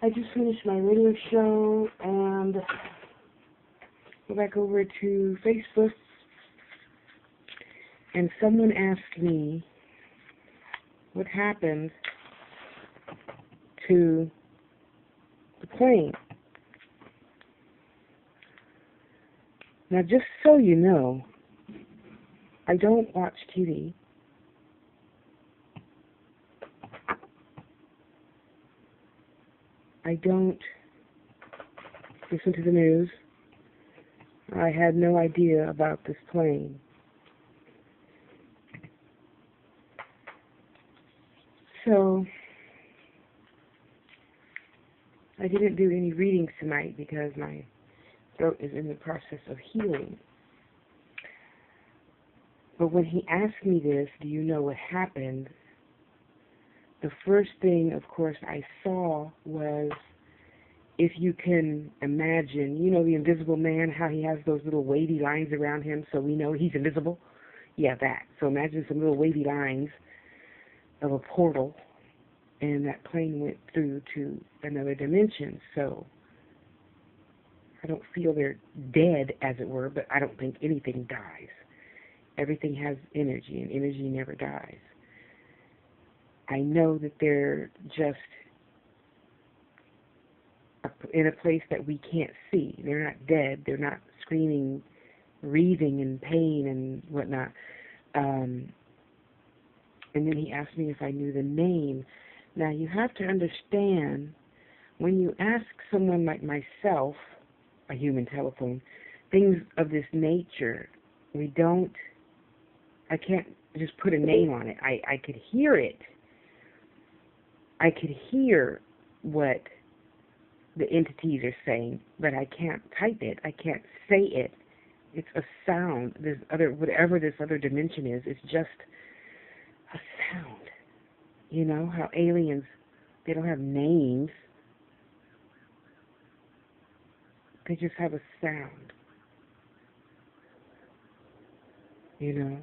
I just finished my radio show and go back over to Facebook, and someone asked me what happened to the plane. Now, just so you know, I don't watch TV. I don't listen to the news. I had no idea about this plane. So, I didn't do any readings tonight because my throat is in the process of healing. But when he asked me this, do you know what happened? The first thing, of course, I saw was, if you can imagine, you know the Invisible Man, how he has those little wavy lines around him so we know he's invisible? Yeah, that. So imagine some little wavy lines of a portal, and that plane went through to another dimension. So I don't feel they're dead, as it were, but I don't think anything dies. Everything has energy, and energy never dies. I know that they're just in a place that we can't see. They're not dead. They're not screaming, wreathing in pain and whatnot. And then he asked me if I knew the name. Now, you have to understand, when you ask someone like myself, a human telephone, things of this nature, I can't just put a name on it. I could hear it. I could hear what the entities are saying, but I can't type it. I can't say it. It's a sound. Whatever this other dimension is, it's just a sound. You know how aliens, they don't have names. They just have a sound. You know?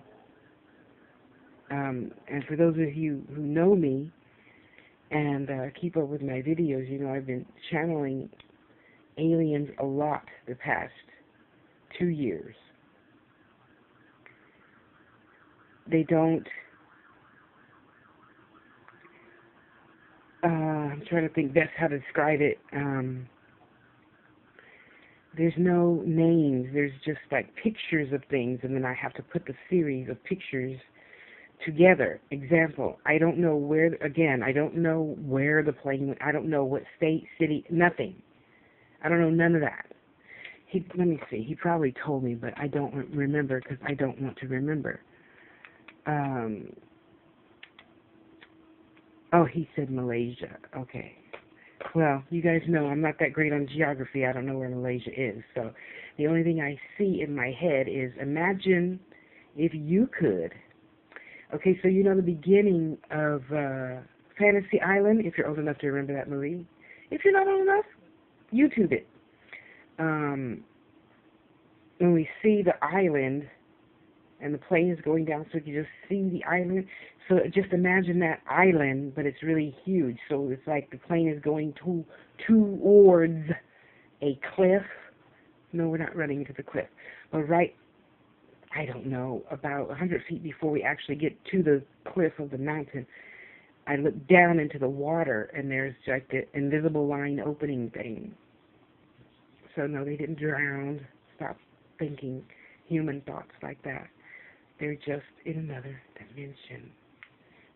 And for those of you who know me and keep up with my videos, you know I've been channeling aliens a lot the past 2 years. They don't, I'm trying to think best how to describe it. There's no names. There's just like pictures of things, and then I have to put the series of pictures together. Example, I don't know where, again, I don't know where the plane went. I don't know what state, city, nothing. I don't know none of that. Let me see. He probably told me, but I don't remember because I don't want to remember. Oh, he said Malaysia. Okay. Well, you guys know I'm not that great on geography. I don't know where Malaysia is. So the only thing I see in my head is, imagine if you could. Okay, so you know the beginning of Fantasy Island, if you're old enough to remember that movie. If you're not old enough, YouTube it. When we see the island and the plane is going down, so you just see the island. So just imagine that island, but it's really huge. So it's like the plane is going towards a cliff. No, we're not running into the cliff. But right, I don't know, about 100 feet before we actually get to the cliff of the mountain, I look down into the water, and there's like the invisible line opening thing. So no, they didn't drown. Stop thinking human thoughts like that. They're just in another dimension.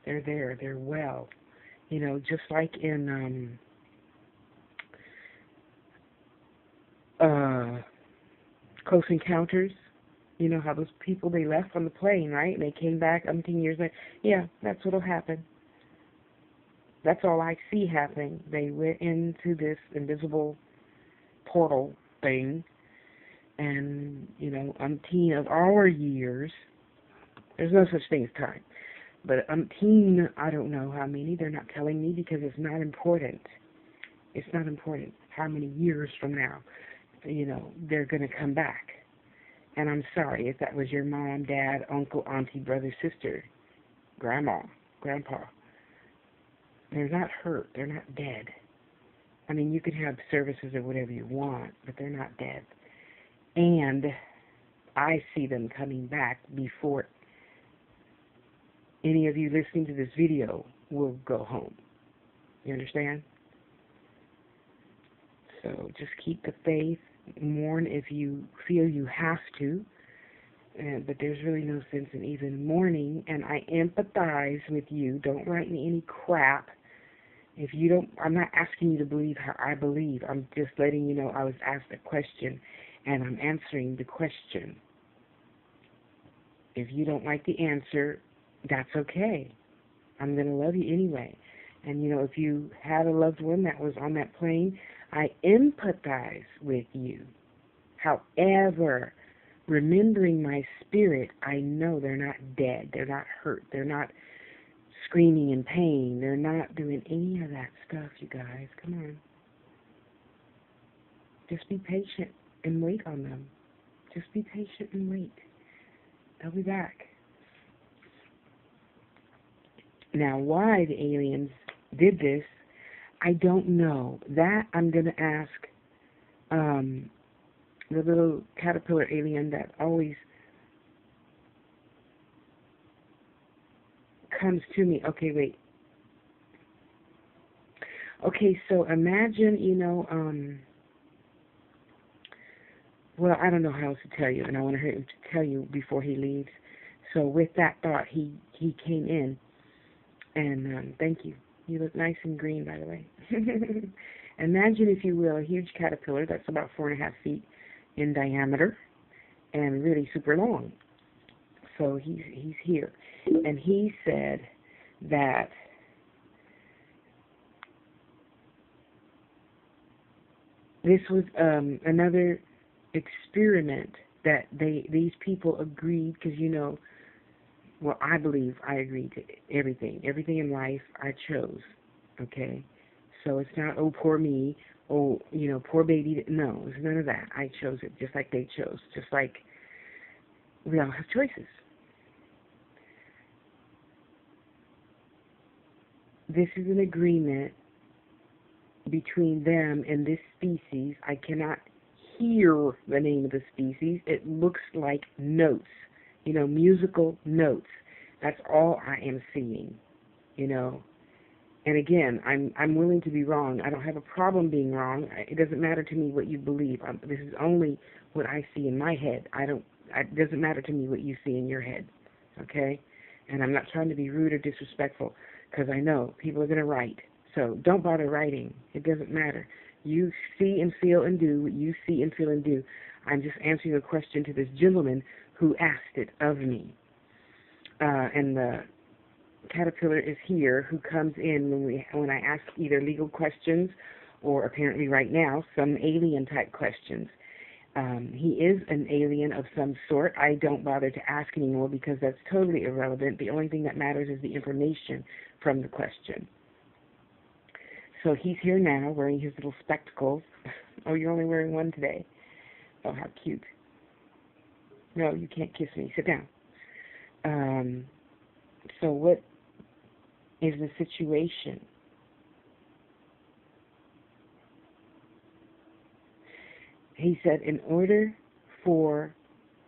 They're there. They're well. You know, just like in Close Encounters. You know how those people, they left on the plane, right? And they came back umpteen years later. Yeah, that's what'll happen. That's all I see happening. They went into this invisible portal thing, and, you know, umpteen of our years, there's no such thing as time, but umpteen, I don't know how many, they're not telling me because it's not important. It's not important how many years from now, you know, they're going to come back. And I'm sorry if that was your mom, dad, uncle, auntie, brother, sister, grandma, grandpa. They're not hurt. They're not dead. I mean, you can have services or whatever you want, but they're not dead. And I see them coming back before any of you listening to this video will go home. You understand? So just keep the faith. Mourn if you feel you have to. But there's really no sense in even mourning. And I empathize with you. Don't write me any crap. If you don't, I'm not asking you to believe how I believe. I'm just letting you know I was asked a question, and I'm answering the question. If you don't like the answer, that's okay. I'm going to love you anyway. And, if you had a loved one that was on that plane, I empathize with you. However, remembering my spirit, I know they're not dead. They're not hurt. They're not screaming in pain. They're not doing any of that stuff, you guys. Come on. Just be patient and wait on them. Just be patient and wait. They'll be back. Now, why the aliens did this, I don't know. That I'm going to ask the little caterpillar alien that always comes to me. Okay, wait. Okay, so imagine, well, I don't know how else to tell you, and I want him to tell you before he leaves. So with that thought, he came in, and thank you. You look nice and green, by the way. Imagine, if you will, a huge caterpillar that's about 4.5 feet in diameter and really super long. So he's here. And he said that this was another experiment that these people agreed, because well, I believe I agreed to everything. Everything in life I chose, okay? So it's not, oh, poor me, oh, poor baby. No, it's none of that. I chose it just like they chose, just like we all have choices. This is an agreement between them and this species. I cannot hear the name of the species. It looks like notes. Musical notes. That's all I am seeing, And again, I'm willing to be wrong. I don't have a problem being wrong. It doesn't matter to me what you believe. This is only what I see in my head. It doesn't matter to me what you see in your head, okay? And I'm not trying to be rude or disrespectful, because I know people are going to write. So don't bother writing. It doesn't matter. You see and feel and do what you see and feel and do. I'm just answering a question to this gentleman who asked it of me. And the caterpillar is here, who comes in when I ask either legal questions or apparently right now some alien type questions. He is an alien of some sort. I don't bother to ask anymore because that's totally irrelevant. The only thing that matters is the information from the question. So he's here now wearing his little spectacles. Oh, you're only wearing one today. Oh, how cute. No, you can't kiss me. Sit down. So what is the situation? He said in order for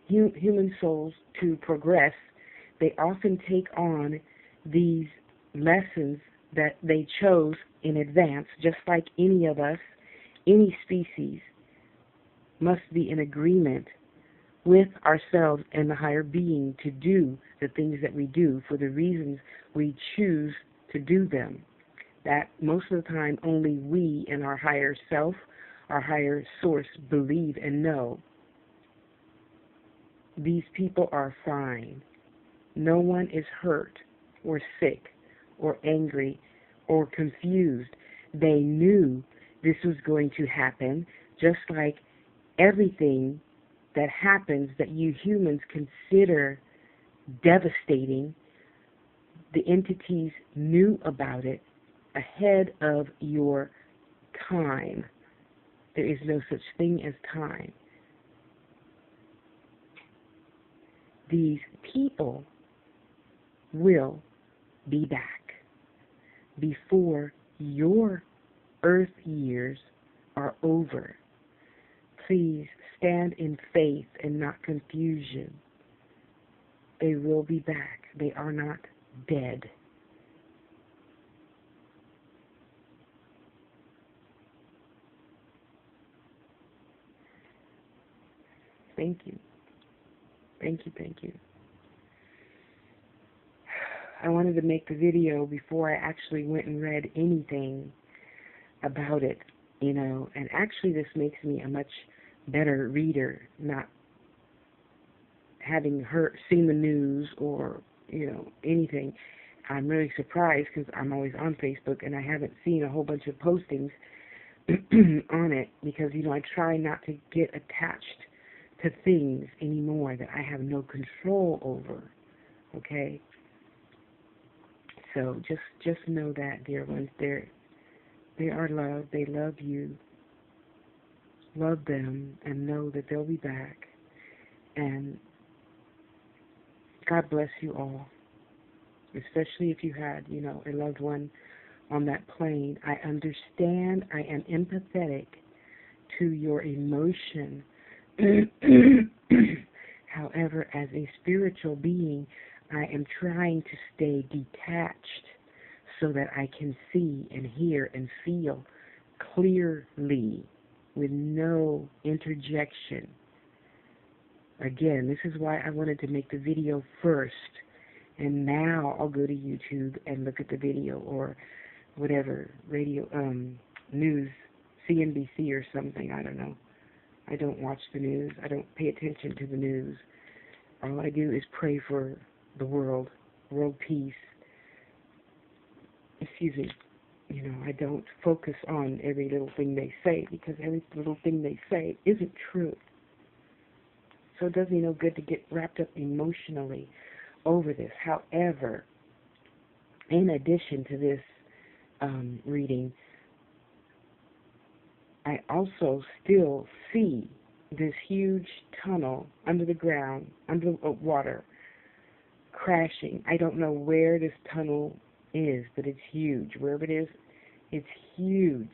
human souls to progress, they often take on these lessons that they chose in advance, just like any of us, any species must be in agreement with ourselves and the higher being to do the things that we do for the reasons we choose to do them. That most of the time only we and our higher self, our higher source, believe and know. These people are fine. No one is hurt or sick or angry or confused. They knew this was going to happen, just like everything that happens that you humans consider devastating. The entities knew about it ahead of your time. There is no such thing as time. These people will be back before your earth years are over. Please stand in faith and not confusion. They will be back. They are not dead. Thank you. Thank you, thank you. I wanted to make the video before I actually went and read anything about it, and actually this makes me a much better reader, not having seen the news or, anything. I'm really surprised because I'm always on Facebook and I haven't seen a whole bunch of postings on it because, I try not to get attached to things anymore that I have no control over, okay? So just know that, dear ones, they are loved. They love you. Love them and know that they'll be back. And God bless you all, especially if you had, a loved one on that plane. I understand. I am empathetic to your emotion. However, as a spiritual being, I am trying to stay detached so that I can see and hear and feel clearly with no interjection. Again, this is why I wanted to make the video first, and now I'll go to YouTube and look at the video or whatever, radio, news, CNBC or something, I don't know. I don't watch the news. I don't pay attention to the news. All I do is pray for the world peace. Excuse me. I don't focus on every little thing they say because every little thing they say isn't true. So it does me no good to get wrapped up emotionally over this. However, in addition to this reading, I also still see this huge tunnel under the ground, under water, crashing. I don't know where this tunnel is, but it's huge. Wherever it is, it's huge.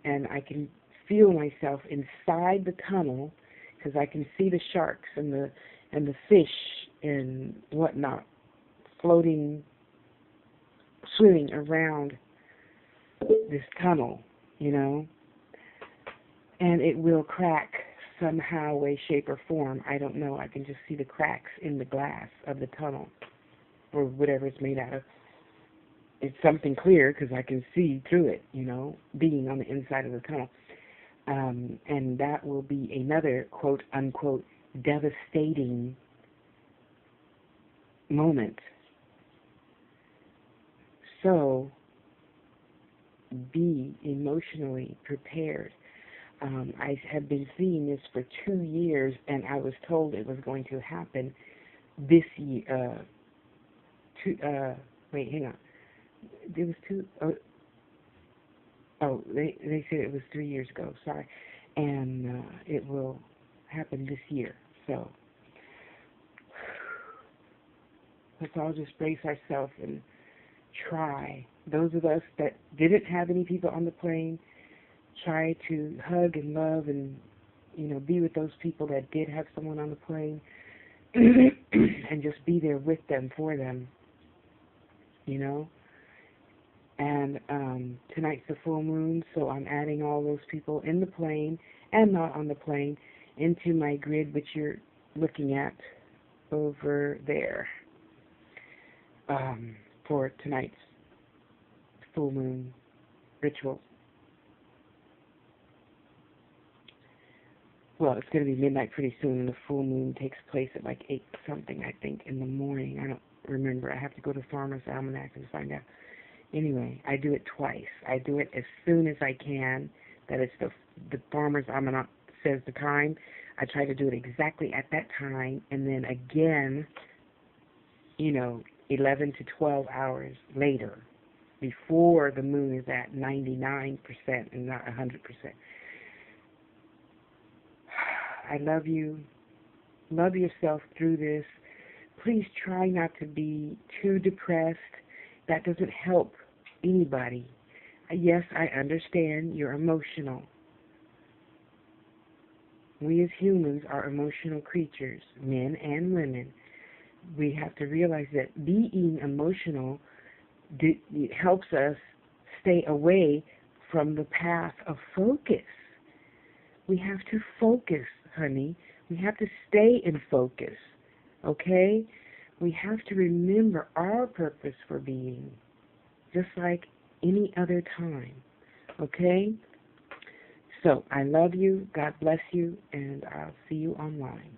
And I can feel myself inside the tunnel because I can see the sharks and the fish and whatnot floating, swimming around this tunnel, And it will crack somehow, way, shape, or form. I don't know. I can just see the cracks in the glass of the tunnel or whatever it's made out of. It's something clear because I can see through it, being on the inside of the tunnel. And that will be another, quote, unquote, devastating moment. So be emotionally prepared. I have been seeing this for 2 years, and I was told it was going to happen this year. Wait, hang on. It was they said it was 3 years ago, sorry. And it will happen this year. So let's all just brace ourselves and try. Those of us that didn't have any people on the plane, try to hug and love and, be with those people that did have someone on the plane and just be there with them, for them, And tonight's the full moon, so I'm adding all those people in the plane and not on the plane into my grid, which you're looking at over there, for tonight's full moon ritual. Well, it's going to be midnight pretty soon, and the full moon takes place at like 8 something, I think, in the morning. I don't remember. I have to go to Farmer's Almanac and find out. Anyway, I do it twice. I do it as soon as I can. That is the Farmer's Almanac says the time. I try to do it exactly at that time, and then again, 11 to 12 hours later, before the moon is at 99% and not 100%. I love you. Love yourself through this. Please try not to be too depressed. That doesn't help anybody. Yes, I understand you're emotional. We as humans are emotional creatures, men and women. We have to realize that being emotional it helps us stay away from the path of focus. We have to focus, honey. We have to stay in focus, okay? We have to remember our purpose for being, just like any other time, okay? So I love you, God bless you, and I'll see you online.